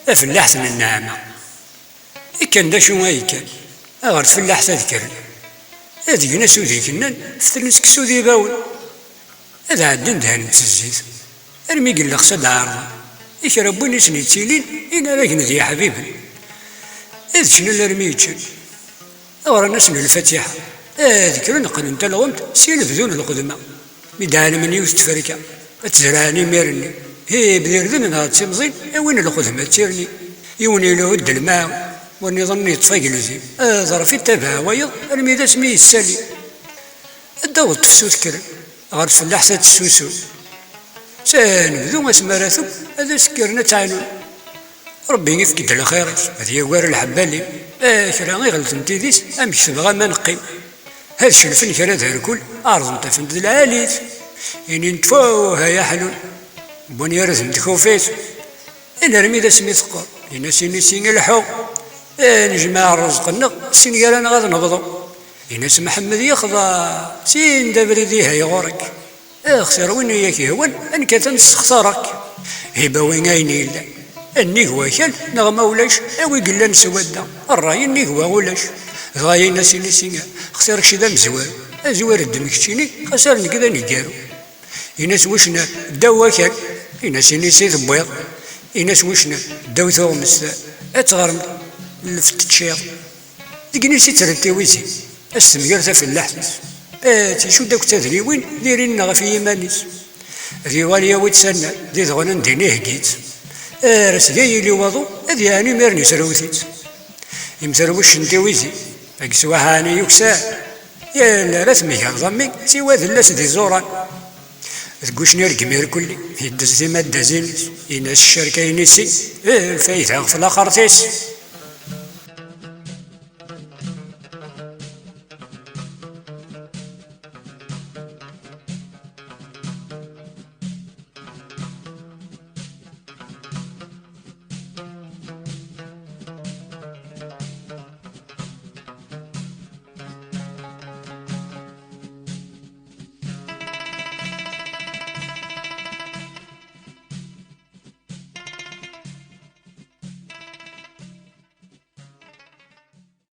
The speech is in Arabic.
أفلاح سن النعمة كان دا شو ما كان أغار تفلاح تذكر هذيك ناس ذيك النان فترن سكسو ذي باول هذا عدن دهان تزيد ارمي قل لك صد عارضة يشربوني سنيتيلين إنا راكن ذي حبيبي هذا شنو اللي رميتشن أورا ناس الفاتحة هذيك نقل انت لغمت سين بدون القدمة مدعنا من يوث تفركة تزرعني ميرني هي بدير ذن هاد سمزين وين القدمة تيرني يوني له ود الماء واني ظني طفيق لزيم ظرفي التبع ويض ارمي ذا سميه السلي الدور تفسو تكرم غير فلاح تسوسو سان بدو اسماراتو هذا سكرنا تعانو ربي يفكد على خير هذه وار الحبالي كرا غير غلط انتي ديس امشي بغا ما نقي هذا الشلفن كرا ذا الكل ارض انت فهمت العاليت يعني نتفوها يا حلول بوني رزم تخوفيت انا رمي ذا سميت قر لنا سيني سين الحو نجمع الرزق النغ سين قال غاد نبضو يناس محمد يخضع سين دبرديها يغورك اخسر وين ياك يهون انك تنسخسرك هبا وين عيني الا اني هو كان نغمه ولاش اوي قلا نسودا الراي اني هو ولاش غاية ناسي نسينا خسر شي ذا مزوار ازوار الدم كتشيني خسرني كذا نيقارو يناس وشنا داو كان يناس نسيت بويض يناس وشنا داو ثومس اتغرم لفتشيض ديك نسيت ترتي ويزي السمير في اللحس شو داك تدري وين دايرين غا في يمانيس ريواليا ويتسنى دي ذغنا نديني هكيت راس جاي لي وضو هذ يعني ميرني سروثيت يمسروش انتي ويزي اكسوا هاني يكسا يا لا رسمي ضمي سوى ذلاس دي زوران تقوشني رقمير كلي يدز دي ما دازينيس يناس الشركة ينسي الفايدة في الاخر تيس